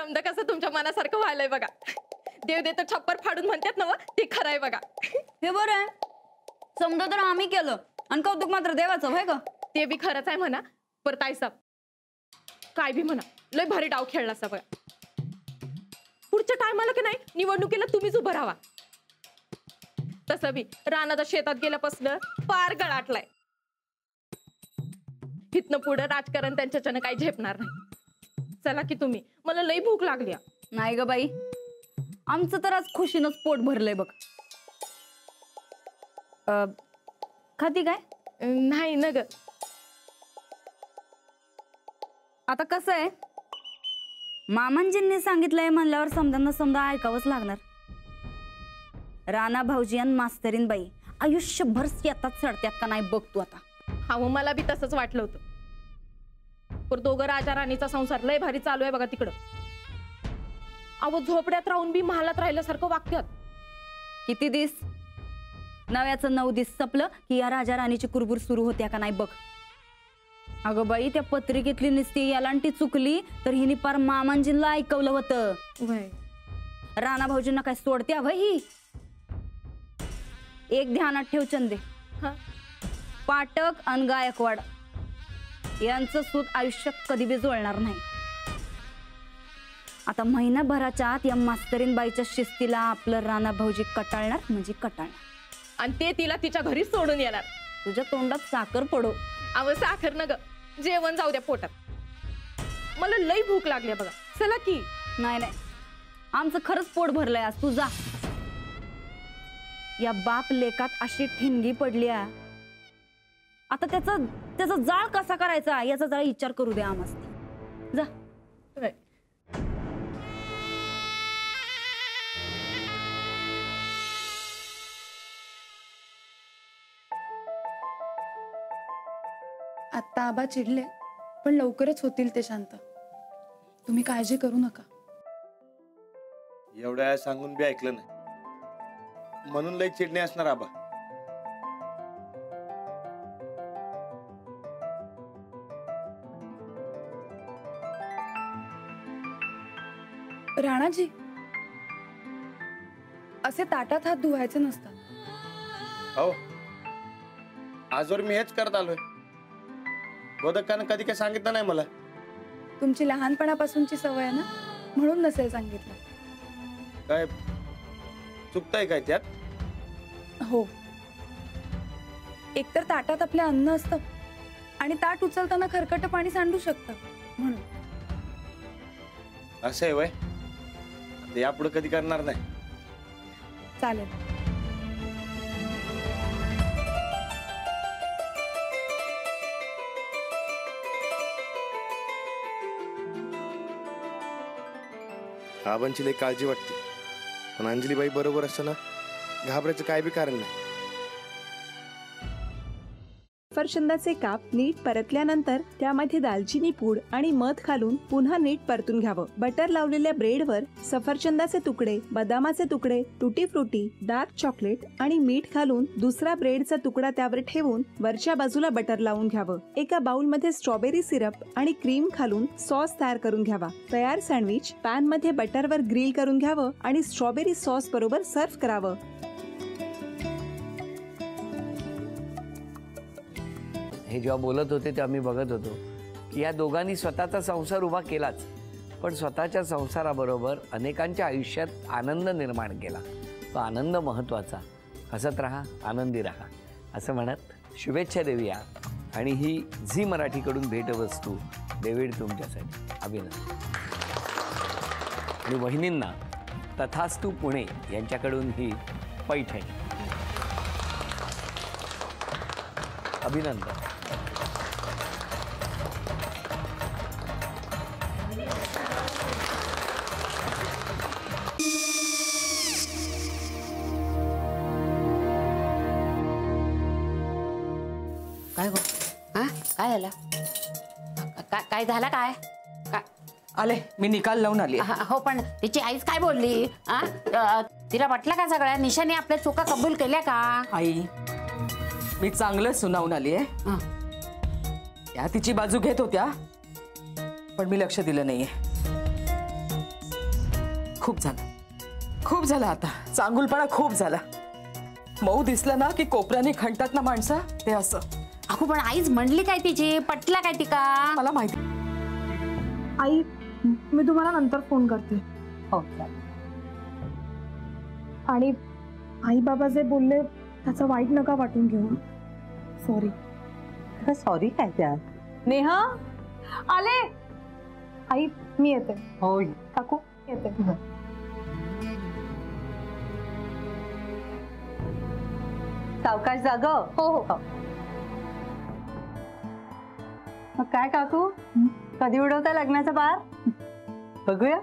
समजा कसं तुमच्या मनासारखं व्हायलंय बघा. देव देतो छप्पर फाडून म्हणतात ना, ते खरं आहे बघा. हे बरं आहे, समजा तर आम्ही केलं आणि कौतुक मात्र देवाचं होय का? ते बी खरंच आहे म्हणा. पर ताईसाब काय बी म्हणा, लय भारी डाव खेळला सा बघा. पुढच्या टायमाला की नाही निवडणुकीला तुम्हीच उभं राहा. तसं बी रानाच्या शेतात गेल्यापासलं पार गळाटलाय. इथनं पुढं राजकारण त्यांच्याच्यानं काही झेपणार नाही. चला की तुम्ही, मला लई भूक लागली. नाही ग बाई, आमचं तर आज खुशीनच पोट भरलंय बघ. खाती काय? नाही न ग. आता कसं आहे, मामांजींनी सांगितलंय म्हणल्यावर समजांना समजा ऐकावंच लागणार. राणा भाऊजी आणि मास्तरीन बाई आयुष्यभर येतात चढत्यात का नाही बघ तू आता. हा मग मला बी तसंच वाटलं होतं. पर दोघं राजा राणीचा संसार लय भारी चालू आहे बघा तिकडं. अहो झोपड्यात राहून बी महालात राहिल्यासारखं वागत्यात. किती दिस नव्याचं 9 दिस संपलं की या राजा राणीची कुरबुर सुरू होत्या का नाही बघ. अगं बाई, त्या पत्रिकेतली निस्ती यालांटी चुकली तर हिने पार मामांजींना ऐकवलं होतं. राणा भाऊजींना काय सोडत्या भाई ही. एक ध्यानात ठेव चंदे, पाटक आणि गायकवाड यांचं सूत आयुष्यात कधी बी जुळणार नाही. आता महिनाभराच्या आत या मास्तरीन बाईच्या शिस्तीला आपलं राणा भाऊजी कटाळणार म्हणजे कटाळणार. आणि ते तिला तिच्या घरी सोडून येणार. तुझ्या तोंडात साखर पडो. अव साखर न ग, जेवण जाऊ द्या पोटात. मला लई भूक लागली बघा. चला की. नाही नाही, आमचं खरंच पोट भरलंय आज. तू जा. या बाप लेकात अशी ठिणगी पडली. आता त्याचा जाळ कसा करायचा याचा जरा विचार करू द्या आम्हाला. जा. आत्ता आबा चिडले, पण लवकरच होतील ते शांत. तुम्ही काळजी करू नका. एवढ्या सांगून बी ऐकलं नाही म्हणून लई चिडणे असणार आबा. राणाजी, असे ताटात हात धुवायचे नसतात. हो, आजवर मी हेच करत आलोय. बोधकानं कधी काय सांगितलं नाही मला. तुमची लहानपणापासूनची सवय आहे ना, म्हणून नसेल सांगितलं. काय चुकताय काय त्यात? हो, एकतर ताटात आपलं अन्न असतं आणि ताट उचलताना खरकट पाणी सांडू शकतं म्हणून. असं आहे वय, यापुढे कधी करणार नाही. चालेल. आबांची लई काळजी वाटते, पण अंजलीबाई बरोबर असताना घाबरायचं काय बी कारण नाही. सफरचंदाचे काप नीट परतल्यानंतर त्यामध्ये दालचिनी पूड आणि मध घालून पुन्हा नीट परतून घ्यावं. बटर लावलेल्या ब्रेडवर सफरचंदाचे तुकडे, बदामाचे तुकडे, टुटी फ्रुटी, डार्क चॉकलेट आणि मीठ घालून दुसरा ब्रेडचा तुकडा त्यावर ठेवून वरच्या बाजूला बटर लावून घ्यावं. एका बाउलमध्ये स्ट्रॉबेरी सिरप आणि क्रीम घालून सॉस तयार करून घ्यावा. तयार सँडविच पॅन मध्ये बटरवर ग्रिल करून घ्यावं आणि स्ट्रॉबेरी सॉस बरोबर सर्व्ह करावं. हे जेव्हा बोलत होते तेव्हा मी बघत होतो की या दोघांनी स्वतःचा संसार उभा केलाच, पण स्वतःच्या संसाराबरोबर अनेकांच्या आयुष्यात आनंद निर्माण केला. तो आनंद महत्त्वाचा. हसत राहा, आनंदी राहा असं म्हणत शुभेच्छा देऊया. आणि ही झी मराठीकडून भेटवस्तू डेव्हिड तुमच्यासाठी. अभिनंदन. आणि वहिनींना तथास्तू पुणे यांच्याकडून ही पैठणी. अभिनंदन. काय गो? हा काय झालं? काय झालं? काय आले मी निकाल लावून आली. हो, पण तिची आईच काय बोलली? तिला वाटलं का सगळ्या निशाने आपल्या चुका कबूल केल्या का? आई, मी चांगलं सुनावून आली आहे. त्या तिची बाजू घेत होत्या, पण मी लक्ष दिलं नाहीये. खूप झालं, खूप झालं आता. चांगुलपणा खूप झाला. मऊ दिसलं ना की कोपऱ्याने खणतात ना माणसं, ते असं. अगो पण आईच म्हणली काय तिची, पटला काय ती का? मला माहिती. आई मी तुम्हाला नंतर फोन करते. हो. आणि आई बाबा जे बोलले त्याचं वाईट नका वाटून घेऊ. सॉरी. सॉरी काय त्या? नेहा आले. आई मी येते. हो काकू येते. सावकाश जाग. हो हो. मग काय काकू, कधी उडवता लग्नाचा बार? बघूया.